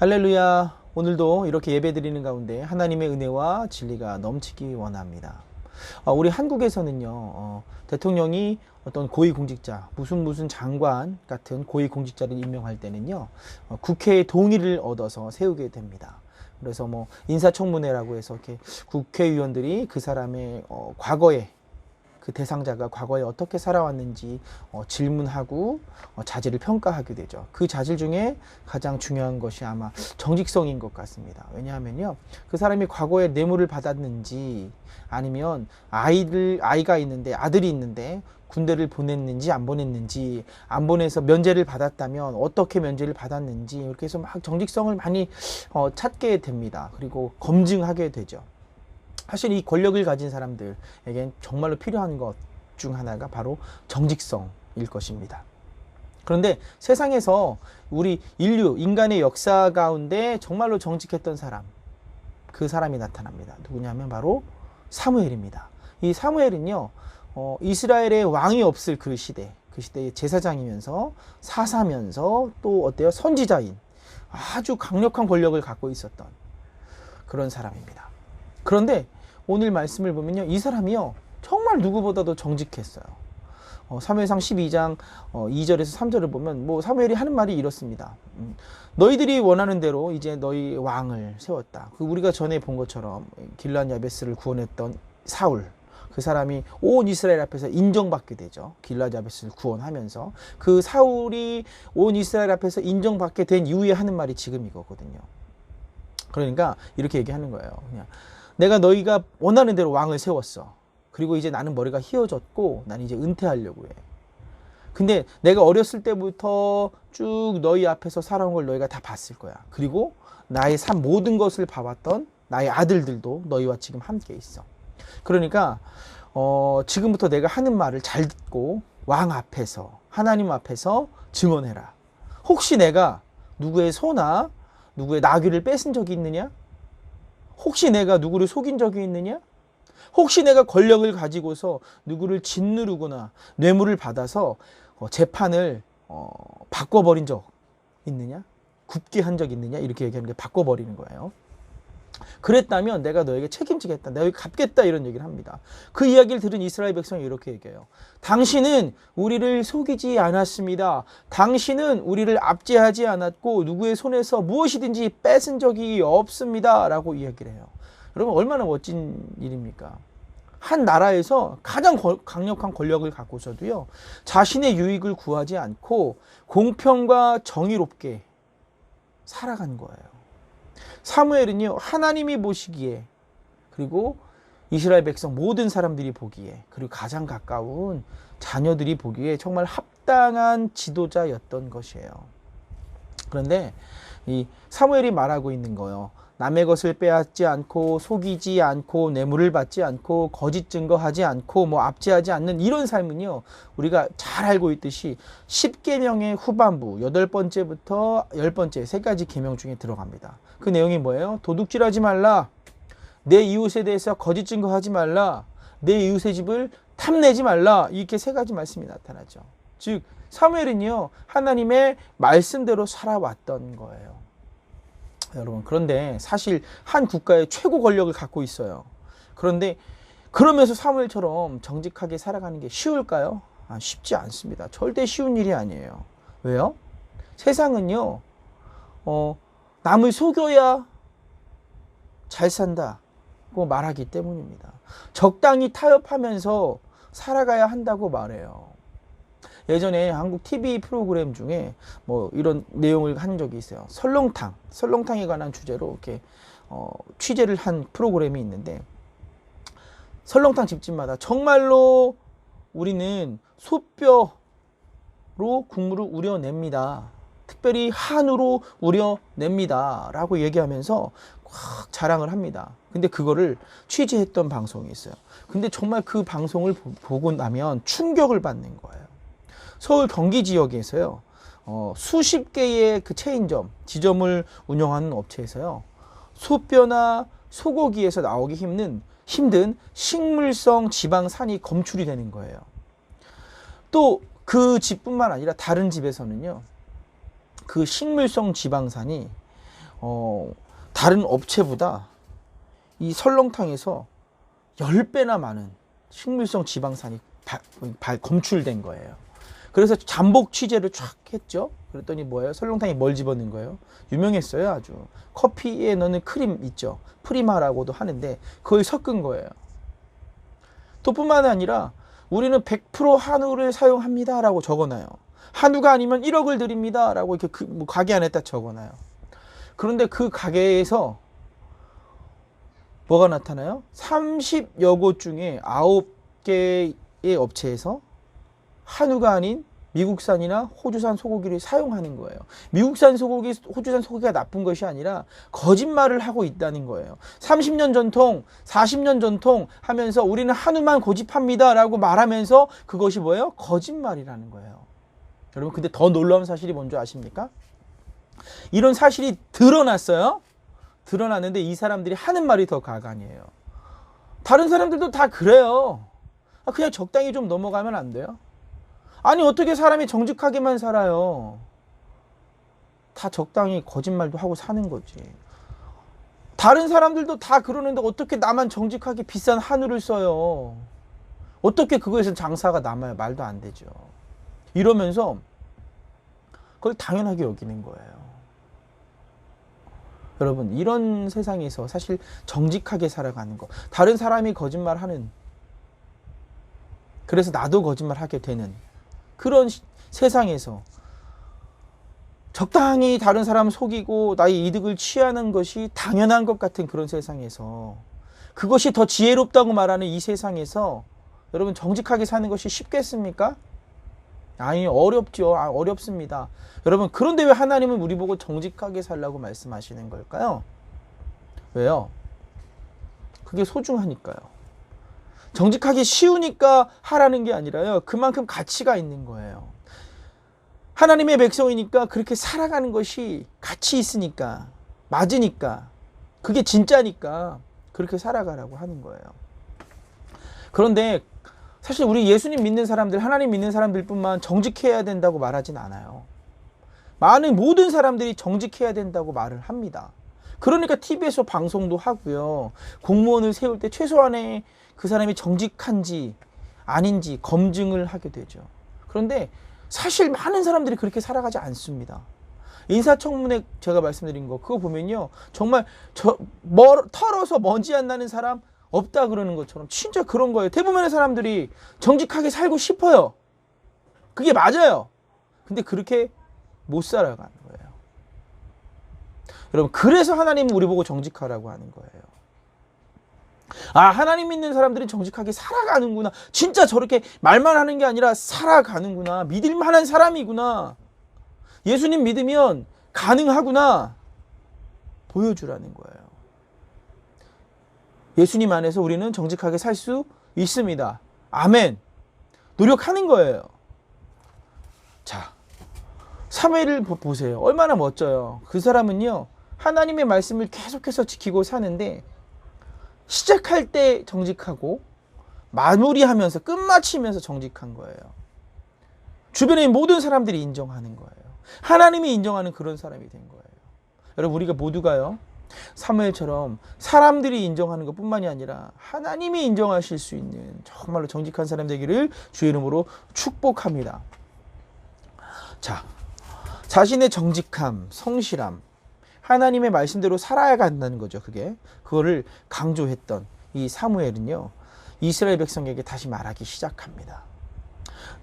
할렐루야. 오늘도 이렇게 예배드리는 가운데 하나님의 은혜와 진리가 넘치기 원합니다. 우리 한국에서는요, 대통령이 어떤 고위공직자, 무슨 장관 같은 고위공직자를 임명할 때는요, 국회의 동의를 얻어서 세우게 됩니다. 그래서 뭐 인사청문회라고 해서 이렇게 국회의원들이 그 사람의 과거에 그 대상자가 과거에 어떻게 살아왔는지 질문하고 자질을 평가하게 되죠. 그 자질 중에 가장 중요한 것이 아마 정직성인 것 같습니다. 왜냐하면요, 그 사람이 과거에 뇌물을 받았는지 아니면 아이가 있는데 아들이 있는데 군대를 보냈는지 안 보냈는지, 안 보내서 면제를 받았다면 어떻게 면제를 받았는지, 이렇게 해서 막 정직성을 많이 찾게 됩니다. 그리고 검증하게 되죠. 사실 이 권력을 가진 사람들에겐 정말로 필요한 것 중 하나가 바로 정직성일 것입니다. 그런데 세상에서 우리 인간의 역사 가운데 정말로 정직했던 사람, 그 사람이 나타납니다. 누구냐면 바로 사무엘입니다. 이 사무엘은요, 이스라엘의 왕이 없을 그 시대의 제사장이면서 사사면서 또 어때요? 선지자인 아주 강력한 권력을 갖고 있었던 그런 사람입니다. 그런데 오늘 말씀을 보면요, 이 사람이요 정말 누구보다도 정직했어요. 사무엘상 12장 2절에서 3절을 보면 뭐 사무엘이 하는 말이 이렇습니다. 너희들이 원하는 대로 이제 너희 왕을 세웠다. 우리가 전에 본 것처럼 길르앗 야베스를 구원했던 사울, 그 사람이 온 이스라엘 앞에서 인정받게 되죠. 길르앗 야베스를 구원하면서 그 사울이 온 이스라엘 앞에서 인정받게 된 이후에 하는 말이 지금 이거거든요. 그러니까 이렇게 얘기하는 거예요. 그냥 내가 너희가 원하는 대로 왕을 세웠어. 그리고 이제 나는 머리가 휘어졌고 난 이제 은퇴하려고 해. 근데 내가 어렸을 때부터 쭉 너희 앞에서 살아온 걸 너희가 다 봤을 거야. 그리고 나의 삶 모든 것을 봐왔던 나의 아들들도 너희와 지금 함께 있어. 그러니까 지금부터 내가 하는 말을 잘 듣고 왕 앞에서, 하나님 앞에서 증언해라. 혹시 내가 누구의 소나 누구의 나귀를 뺏은 적이 있느냐? 혹시 내가 누구를 속인 적이 있느냐? 혹시 내가 권력을 가지고서 누구를 짓누르거나 뇌물을 받아서 재판을 바꿔버린 적 있느냐? 굽게 한 적 있느냐? 이렇게 얘기하는 게 바꿔버리는 거예요. 그랬다면 내가 너에게 책임지겠다, 너에게 갚겠다, 이런 얘기를 합니다. 그 이야기를 들은 이스라엘 백성이 이렇게 얘기해요. 당신은 우리를 속이지 않았습니다. 당신은 우리를 압제하지 않았고 누구의 손에서 무엇이든지 뺏은 적이 없습니다 라고 이야기를 해요. 여러분, 얼마나 멋진 일입니까? 한 나라에서 가장 강력한 권력을 갖고서도요, 자신의 유익을 구하지 않고 공평과 정의롭게 살아간 거예요. 사무엘은요, 하나님이 보시기에, 그리고 이스라엘 백성 모든 사람들이 보기에, 그리고 가장 가까운 자녀들이 보기에 정말 합당한 지도자였던 것이에요. 그런데 이 사무엘이 말하고 있는 거예요. 남의 것을 빼앗지 않고, 속이지 않고, 뇌물을 받지 않고, 거짓 증거하지 않고, 압제하지 않는 이런 삶은요, 우리가 잘 알고 있듯이 10계명의 후반부 8번째부터 10번째 3가지 계명 중에 들어갑니다. 그 내용이 뭐예요? 도둑질하지 말라, 내 이웃에 대해서 거짓 증거하지 말라, 내 이웃의 집을 탐내지 말라, 이렇게 3가지 말씀이 나타나죠. 즉 사무엘은요, 하나님의 말씀대로 살아왔던 거예요. 여러분, 그런데 사실 한 국가의 최고 권력을 갖고 있어요. 그런데 그러면서 사무엘처럼 정직하게 살아가는 게 쉬울까요? 쉽지 않습니다. 절대 쉬운 일이 아니에요. 왜요? 세상은요, 남을 속여야 잘 산다고 말하기 때문입니다. 적당히 타협하면서 살아가야 한다고 말해요. 예전에 한국 TV 프로그램 중에 이런 내용을 한 적이 있어요. 설렁탕에 관한 주제로 이렇게 취재를 한 프로그램이 있는데, 설렁탕 집집마다 정말로 우리는 소뼈로 국물을 우려냅니다. 특별히 한우로 우려냅니다 라고 얘기하면서 확 자랑을 합니다. 근데 그거를 취재했던 방송이 있어요. 근데 정말 그 방송을 보고 나면 충격을 받는 거예요. 서울 경기 지역에서요, 수십 개의 그 체인점, 지점을 운영하는 업체에서요, 소뼈나 소고기에서 나오기 힘든 식물성 지방산이 검출이 되는 거예요. 또 그 집뿐만 아니라 다른 집에서는요, 그 식물성 지방산이 다른 업체보다 이 설렁탕에서 10배나 많은 식물성 지방산이 검출된 거예요. 그래서 잠복 취재를 쫙 했죠. 그랬더니 뭐예요? 설렁탕이 뭘 집어넣은 거예요? 유명했어요, 아주. 커피에 넣는 크림 있죠. 프리마라고도 하는데 그걸 섞은 거예요. 또 뿐만 아니라 우리는 100% 한우를 사용합니다 라고 적어놔요. 한우가 아니면 1억을 드립니다 라고 이렇게 뭐 가게 안에다 적어놔요. 그런데 그 가게에서 뭐가 나타나요? 30여 곳 중에 9개의 업체에서 한우가 아닌 미국산이나 호주산 소고기를 사용하는 거예요. 미국산 소고기, 호주산 소고기가 나쁜 것이 아니라 거짓말을 하고 있다는 거예요. 30년 전통, 40년 전통 하면서 우리는 한우만 고집합니다 라고 말하면서 그것이 뭐예요? 거짓말이라는 거예요. 여러분, 근데 더 놀라운 사실이 뭔지 아십니까? 이런 사실이 드러났어요. 드러났는데 이 사람들이 하는 말이 더 가관이에요. 다른 사람들도 다 그래요. 그냥 적당히 좀 넘어가면 안 돼요? 아니, 어떻게 사람이 정직하게만 살아요? 다 적당히 거짓말도 하고 사는 거지. 다른 사람들도 다 그러는데 어떻게 나만 정직하게 비싼 한우를 써요? 어떻게 그거에서 장사가 남아요? 말도 안 되죠. 이러면서 그걸 당연하게 여기는 거예요. 여러분, 이런 세상에서 사실 정직하게 살아가는 거, 다른 사람이 거짓말하는, 그래서 나도 거짓말하게 되는 그런 세상에서 적당히 다른 사람 속이고 나의 이득을 취하는 것이 당연한 것 같은 그런 세상에서, 그것이 더 지혜롭다고 말하는 이 세상에서 여러분, 정직하게 사는 것이 쉽겠습니까? 아니, 어렵죠. 어렵습니다. 여러분, 그런데 왜 하나님은 우리 보고 정직하게 살라고 말씀하시는 걸까요? 왜요? 그게 소중하니까요. 정직하기 쉬우니까 하라는 게 아니라요, 그만큼 가치가 있는 거예요. 하나님의 백성이니까 그렇게 살아가는 것이 가치 있으니까, 맞으니까, 그게 진짜니까 그렇게 살아가라고 하는 거예요. 그런데 사실 우리 예수님 믿는 사람들, 하나님 믿는 사람들뿐만 정직해야 된다고 말하진 않아요. 많은 모든 사람들이 정직해야 된다고 말을 합니다. 그러니까 TV에서 방송도 하고요, 공무원을 세울 때 최소한의 그 사람이 정직한지 아닌지 검증을 하게 되죠. 그런데 사실 많은 사람들이 그렇게 살아가지 않습니다. 인사청문회 제가 말씀드린 거 그거 보면요, 정말 털어서 먼지 안 나는 사람 없다 그러는 것처럼 진짜 그런 거예요. 대부분의 사람들이 정직하게 살고 싶어요. 그게 맞아요. 근데 그렇게 못 살아가는 거예요. 여러분, 그래서 하나님은 우리 보고 정직하라고 하는 거예요. 하나님 믿는 사람들은 정직하게 살아가는구나. 진짜 저렇게 말만 하는 게 아니라 살아가는구나. 믿을 만한 사람이구나. 예수님 믿으면 가능하구나. 보여주라는 거예요. 예수님 안에서 우리는 정직하게 살 수 있습니다. 아멘. 노력하는 거예요. 자, 사무엘을 보세요. 얼마나 멋져요. 그 사람은요, 하나님의 말씀을 계속해서 지키고 사는데 시작할 때 정직하고 마무리하면서 끝마치면서 정직한 거예요. 주변의 모든 사람들이 인정하는 거예요. 하나님이 인정하는 그런 사람이 된 거예요. 여러분, 우리가 모두가요, 사무엘처럼 사람들이 인정하는 것뿐만이 아니라 하나님이 인정하실 수 있는 정말로 정직한 사람 되기를 주의 이름으로 축복합니다. 자, 자신의 정직함, 성실함, 하나님의 말씀대로 살아야 한다는 거죠. 그거를 강조했던 이 사무엘은요, 이스라엘 백성에게 다시 말하기 시작합니다.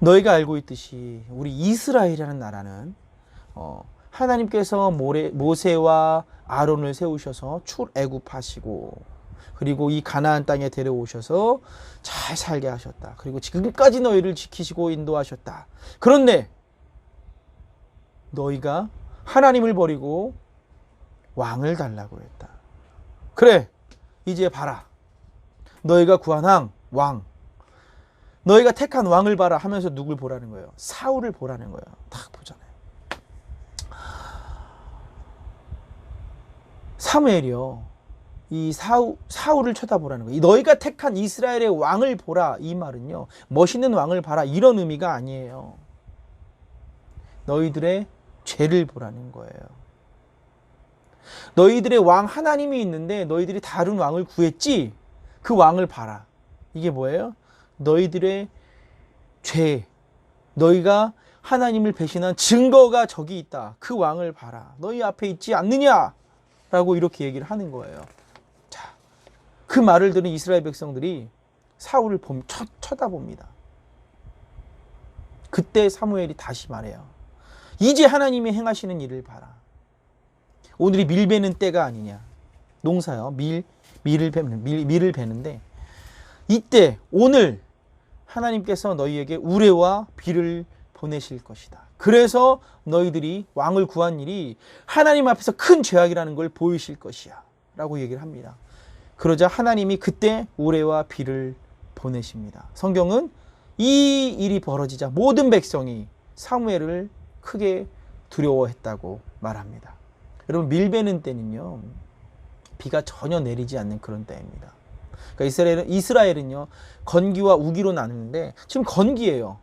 너희가 알고 있듯이 우리 이스라엘이라는 나라는 하나님께서 모세와 아론을 세우셔서 출애굽하시고, 그리고 이 가나안 땅에 데려오셔서 잘 살게 하셨다. 그리고 지금까지 너희를 지키시고 인도하셨다. 그런데 너희가 하나님을 버리고 왕을 달라고 했다. 그래, 이제 봐라. 너희가 구한 왕, 너희가 택한 왕을 봐라 하면서 누굴 보라는 거예요? 사울을 보라는 거예요. 딱 보잖아요. 사무엘이요, 이 사울을 쳐다보라는 거예요. 너희가 택한 이스라엘의 왕을 보라, 이 말은요, 멋있는 왕을 봐라 이런 의미가 아니에요. 너희들의 죄를 보라는 거예요. 너희들의 왕 하나님이 있는데 너희들이 다른 왕을 구했지? 그 왕을 봐라. 이게 뭐예요? 너희들의 죄, 너희가 하나님을 배신한 증거가 저기 있다. 그 왕을 봐라. 너희 앞에 있지 않느냐? 라고 이렇게 얘기를 하는 거예요. 자, 그 말을 들은 이스라엘 백성들이 사울을 쳐다봅니다. 그때 사무엘이 다시 말해요. 이제 하나님이 행하시는 일을 봐라. 오늘이 밀 베는 때가 아니냐. 농사요. 밀을 베는데 이때 오늘 하나님께서 너희에게 우레와 비를 보내실 것이다. 그래서 너희들이 왕을 구한 일이 하나님 앞에서 큰 죄악이라는 걸 보이실 것이야. 라고 얘기를 합니다. 그러자 하나님이 그때 우레와 비를 보내십니다. 성경은 이 일이 벌어지자 모든 백성이 사무엘을 크게 두려워했다고 말합니다. 여러분, 밀 베는 때는요, 비가 전혀 내리지 않는 그런 때입니다. 그러니까 이스라엘은요, 건기와 우기로 나누는데 지금 건기예요.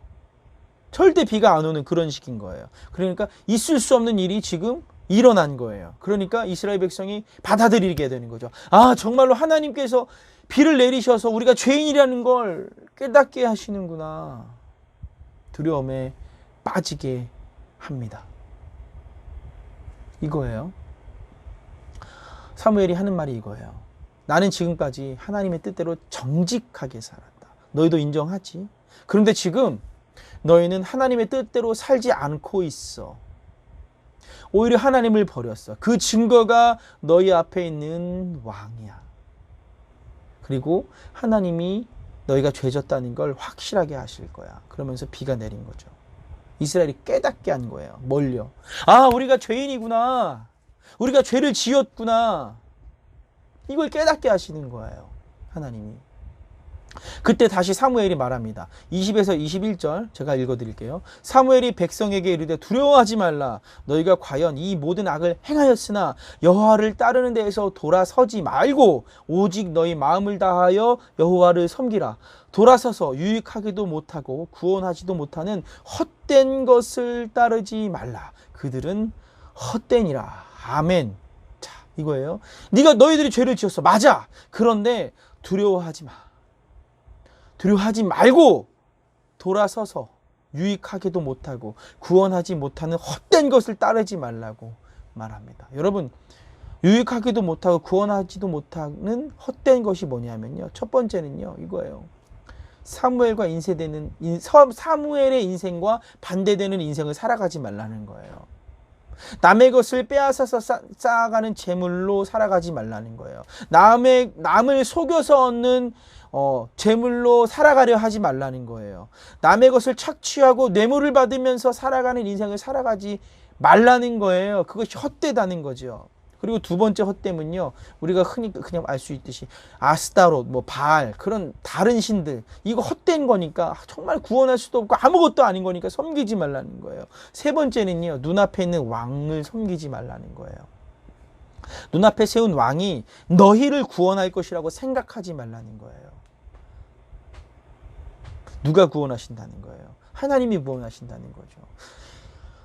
절대 비가 안 오는 그런 시기인 거예요. 그러니까 있을 수 없는 일이 지금 일어난 거예요. 그러니까 이스라엘 백성이 받아들이게 되는 거죠. 아, 정말로 하나님께서 비를 내리셔서 우리가 죄인이라는 걸 깨닫게 하시는구나. 두려움에 빠지게 합니다. 이거예요. 사무엘이 하는 말이 이거예요. 나는 지금까지 하나님의 뜻대로 정직하게 살았다. 너희도 인정하지? 그런데 지금 너희는 하나님의 뜻대로 살지 않고 있어. 오히려 하나님을 버렸어. 그 증거가 너희 앞에 있는 왕이야. 그리고 하나님이 너희가 죄졌다는 걸 확실하게 하실 거야. 그러면서 비가 내린 거죠. 이스라엘이 깨닫게 한 거예요. 뭘요? 아, 우리가 죄인이구나. 우리가 죄를 지었구나. 이걸 깨닫게 하시는 거예요. 하나님이. 그때 다시 사무엘이 말합니다. 20에서 21절 제가 읽어드릴게요. 사무엘이 백성에게 이르되 두려워하지 말라. 너희가 과연 이 모든 악을 행하였으나 여호와를 따르는 데에서 돌아서지 말고 오직 너희 마음을 다하여 여호와를 섬기라. 돌아서서 유익하기도 못하고 구원하지도 못하는 헛된 것을 따르지 말라. 그들은 헛되니라. 아멘. 자, 이거예요. 너희들이 죄를 지었어. 맞아. 그런데 두려워하지 마. 두려워하지 말고 돌아서서 유익하게도 못하고 구원하지 못하는 헛된 것을 따르지 말라고 말합니다. 여러분, 유익하기도 못하고 구원하지도 못하는 헛된 것이 뭐냐면요. 첫 번째는요, 이거예요. 사무엘의 인생과 반대되는 인생을 살아가지 말라는 거예요. 남의 것을 빼앗아서 쌓아가는 재물로 살아가지 말라는 거예요. 남을 속여서 얻는 재물로 살아가려 하지 말라는 거예요. 남의 것을 착취하고 뇌물을 받으면서 살아가는 인생을 살아가지 말라는 거예요. 그것이 헛되다는 거죠. 그리고 두 번째 헛됨은요, 우리가 흔히 그냥 알 수 있듯이 아스타롯, 바알, 그런 다른 신들, 이거 헛된 거니까 정말 구원할 수도 없고 아무것도 아닌 거니까 섬기지 말라는 거예요. 세 번째는요, 눈앞에 있는 왕을 섬기지 말라는 거예요. 눈앞에 세운 왕이 너희를 구원할 것이라고 생각하지 말라는 거예요. 누가 구원하신다는 거예요? 하나님이 구원하신다는 거죠.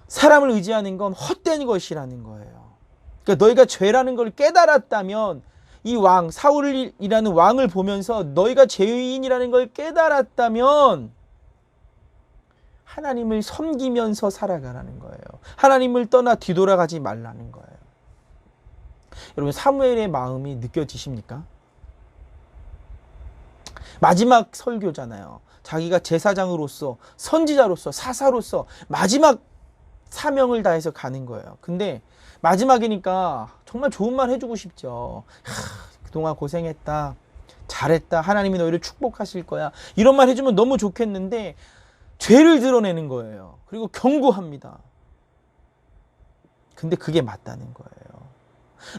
사람을 의지하는 건 헛된 것이라는 거예요. 그러니까 너희가 죄라는 걸 깨달았다면 이 왕, 사울이라는 왕을 보면서 너희가 죄인이라는 걸 깨달았다면 하나님을 섬기면서 살아가라는 거예요. 하나님을 떠나 뒤돌아가지 말라는 거예요. 여러분, 사무엘의 마음이 느껴지십니까? 마지막 설교잖아요. 자기가 제사장으로서, 선지자로서, 사사로서 마지막 사명을 다해서 가는 거예요. 근데 마지막이니까 정말 좋은 말 해주고 싶죠. 그동안 고생했다. 잘했다. 하나님이 너희를 축복하실 거야. 이런 말 해주면 너무 좋겠는데 죄를 드러내는 거예요. 그리고 경고합니다. 근데 그게 맞다는 거예요.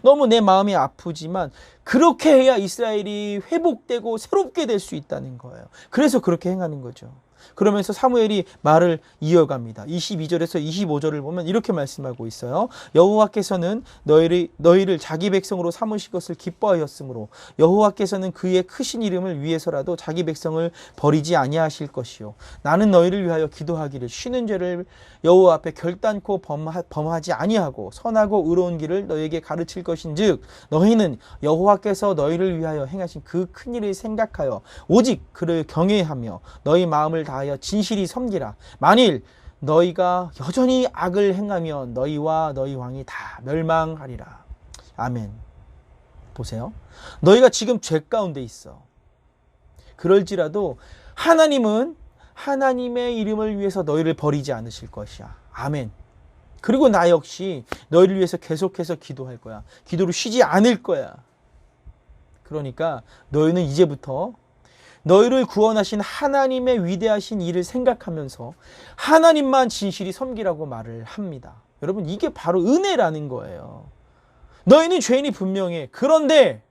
너무 내 마음이 아프지만 그렇게 해야 이스라엘이 회복되고 새롭게 될 수 있다는 거예요. 그래서 그렇게 행하는 거죠. 그러면서 사무엘이 말을 이어갑니다. 22절에서 25절을 보면 이렇게 말씀하고 있어요. 여호와께서는 너희를 자기 백성으로 삼으실 것을 기뻐하였으므로 여호와께서는 그의 크신 이름을 위해서라도 자기 백성을 버리지 아니하실 것이요 나는 너희를 위하여 기도하기를 쉬는 죄를 여호와 앞에 결단코 범하지 아니하고 선하고 의로운 길을 너희에게 가르칠 것인즉 너희는 여호와께서 너희를 위하여 행하신 그 큰 일을 생각하여 오직 그를 경외하며 너희 마음을 다하여 진실이 섬기라. 만일 너희가 여전히 악을 행하면 너희와 너희 왕이 다 멸망하리라. 아멘. 보세요. 너희가 지금 죄 가운데 있어. 그럴지라도 하나님은 하나님의 이름을 위해서 너희를 버리지 않으실 것이야. 아멘. 그리고 나 역시 너희를 위해서 계속해서 기도할 거야. 기도를 쉬지 않을 거야. 그러니까 너희는 이제부터 너희를 구원하신 하나님의 위대하신 일을 생각하면서 하나님만 진실이 섬기라고 말을 합니다. 여러분, 이게 바로 은혜라는 거예요. 너희는 죄인이 분명해. 그런데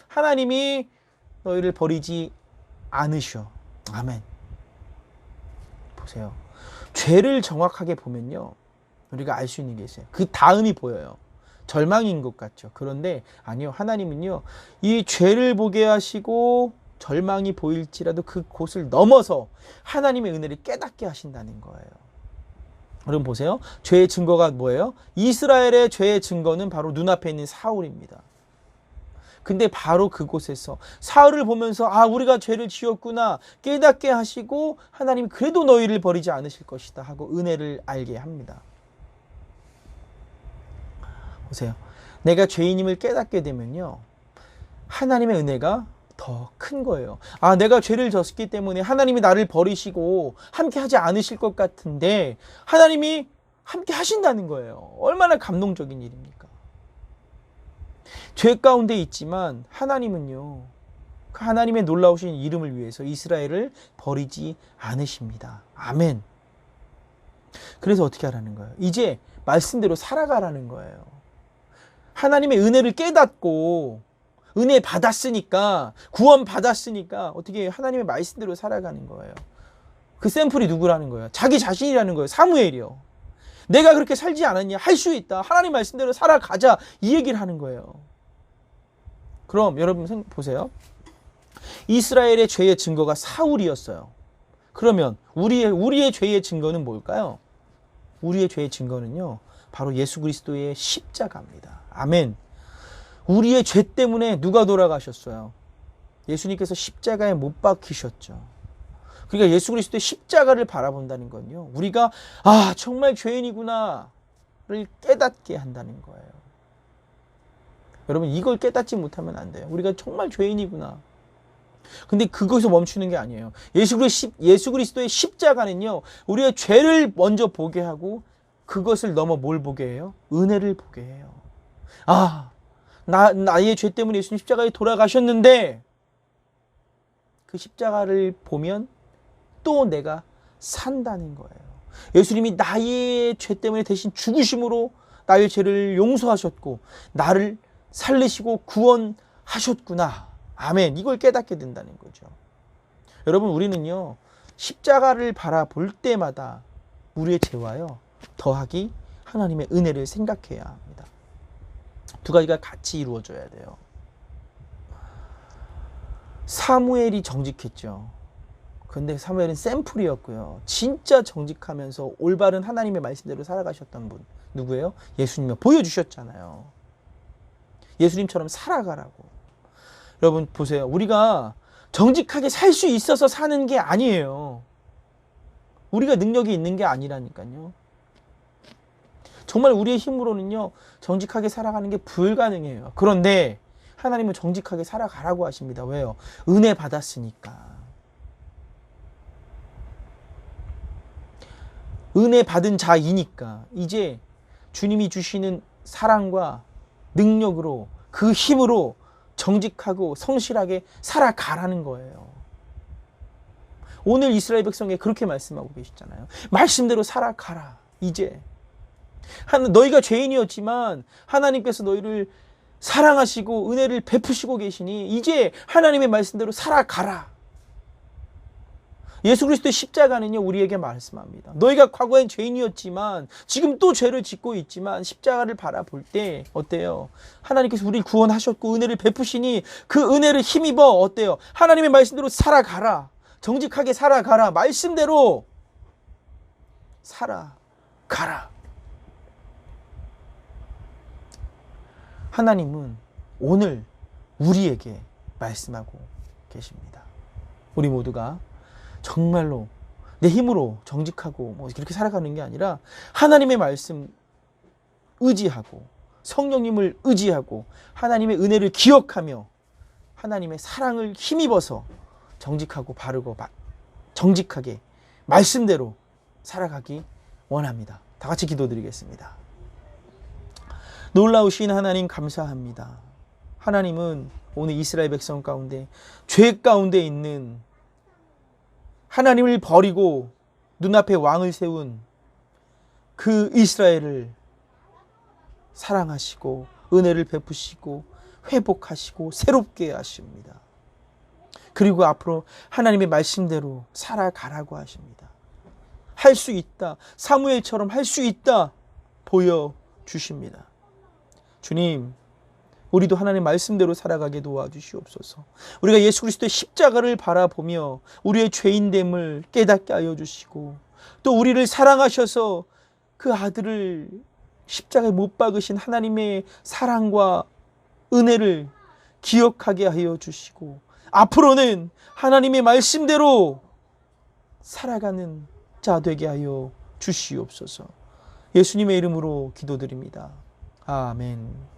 하나님이 너희를 버리지 않으셔. 아멘. 보세요. 죄를 정확하게 보면요, 우리가 알 수 있는 게 있어요. 그 다음이 보여요. 절망인 것 같죠. 그런데 아니요. 하나님은요, 이 죄를 보게 하시고 절망이 보일지라도 그곳을 넘어서 하나님의 은혜를 깨닫게 하신다는 거예요. 여러분 보세요. 죄의 증거가 뭐예요? 이스라엘의 죄의 증거는 바로 눈앞에 있는 사울입니다. 근데 바로 그곳에서 사울을 보면서 우리가 죄를 지었구나 깨닫게 하시고 하나님이 그래도 너희를 버리지 않으실 것이다 하고 은혜를 알게 합니다. 보세요. 내가 죄인임을 깨닫게 되면요, 하나님의 은혜가 더 큰 거예요. 내가 죄를 졌기 때문에 하나님이 나를 버리시고 함께 하지 않으실 것 같은데 하나님이 함께 하신다는 거예요. 얼마나 감동적인 일입니까? 죄 가운데 있지만 하나님은요, 그 하나님의 놀라우신 이름을 위해서 이스라엘을 버리지 않으십니다. 아멘. 그래서 어떻게 하라는 거예요? 이제 말씀대로 살아가라는 거예요. 하나님의 은혜를 깨닫고 은혜 받았으니까, 구원 받았으니까 어떻게 하나님의 말씀대로 살아가는 거예요. 그 샘플이 누구라는 거예요? 자기 자신이라는 거예요. 사무엘이요. 내가 그렇게 살지 않았냐? 할 수 있다. 하나님 말씀대로 살아가자. 이 얘기를 하는 거예요. 그럼 여러분 보세요. 이스라엘의 죄의 증거가 사울이었어요. 그러면 우리의 죄의 증거는 뭘까요? 우리의 죄의 증거는요, 바로 예수 그리스도의 십자가입니다. 아멘. 우리의 죄 때문에 누가 돌아가셨어요? 예수님께서 십자가에 못 박히셨죠. 그러니까 예수 그리스도의 십자가를 바라본다는 건요, 우리가 정말 죄인이구나를 깨닫게 한다는 거예요. 여러분, 이걸 깨닫지 못하면 안 돼요. 우리가 정말 죄인이구나. 근데 그것에서 멈추는 게 아니에요. 예수 그리스도의 십자가는요, 우리의 죄를 먼저 보게 하고 그것을 넘어 뭘 보게 해요? 은혜를 보게 해요. 나의 죄 때문에 예수님 십자가에 돌아가셨는데 그 십자가를 보면 또 내가 산다는 거예요. 예수님이 나의 죄 때문에 대신 죽으심으로 나의 죄를 용서하셨고 나를 살리시고 구원하셨구나. 아멘. 이걸 깨닫게 된다는 거죠. 여러분, 우리는요, 십자가를 바라볼 때마다 우리의 죄와요, 더하기 하나님의 은혜를 생각해야 합니다. 두 가지가 같이 이루어져야 돼요. 사무엘이 정직했죠. 근데 사무엘은 샘플이었고요. 진짜 정직하면서 올바른 하나님의 말씀대로 살아가셨던 분 누구예요? 예수님이 보여주셨잖아요. 예수님처럼 살아가라고. 여러분 보세요. 우리가 정직하게 살 수 있어서 사는 게 아니에요. 우리가 능력이 있는 게 아니라니까요. 정말 우리의 힘으로는요, 정직하게 살아가는 게 불가능해요. 그런데 하나님은 정직하게 살아가라고 하십니다. 왜요? 은혜 받았으니까. 은혜 받은 자이니까 이제 주님이 주시는 사랑과 능력으로, 그 힘으로 정직하고 성실하게 살아가라는 거예요. 오늘 이스라엘 백성에 그렇게 말씀하고 계시잖아요. 말씀대로 살아가라. 이제 너희가 죄인이었지만 하나님께서 너희를 사랑하시고 은혜를 베푸시고 계시니 이제 하나님의 말씀대로 살아가라. 예수 그리스도의 십자가는요, 우리에게 말씀합니다. 너희가 과거엔 죄인이었지만 지금 또 죄를 짓고 있지만 십자가를 바라볼 때 어때요? 하나님께서 우리를 구원하셨고 은혜를 베푸시니 그 은혜를 힘입어 어때요? 하나님의 말씀대로 살아가라. 정직하게 살아가라. 말씀대로 살아가라. 하나님은 오늘 우리에게 말씀하고 계십니다. 우리 모두가 정말로 내 힘으로 정직하고 뭐 그렇게 살아가는 게 아니라 하나님의 말씀 의지하고 성령님을 의지하고 하나님의 은혜를 기억하며 하나님의 사랑을 힘입어서 정직하고 바르고 정직하게 말씀대로 살아가기 원합니다. 다 같이 기도드리겠습니다. 놀라우신 하나님 감사합니다. 하나님은 오늘 이스라엘 백성 가운데 죄 가운데 있는 하나님을 버리고 눈앞에 왕을 세운 그 이스라엘을 사랑하시고 은혜를 베푸시고 회복하시고 새롭게 하십니다. 그리고 앞으로 하나님의 말씀대로 살아가라고 하십니다. 할 수 있다. 사무엘처럼 할 수 있다. 보여주십니다. 주님, 우리도 하나님의 말씀대로 살아가게 도와주시옵소서. 우리가 예수 그리스도의 십자가를 바라보며 우리의 죄인됨을 깨닫게 하여 주시고 또 우리를 사랑하셔서 그 아들을 십자가에 못 박으신 하나님의 사랑과 은혜를 기억하게 하여 주시고 앞으로는 하나님의 말씀대로 살아가는 자 되게 하여 주시옵소서. 예수님의 이름으로 기도드립니다. 아멘.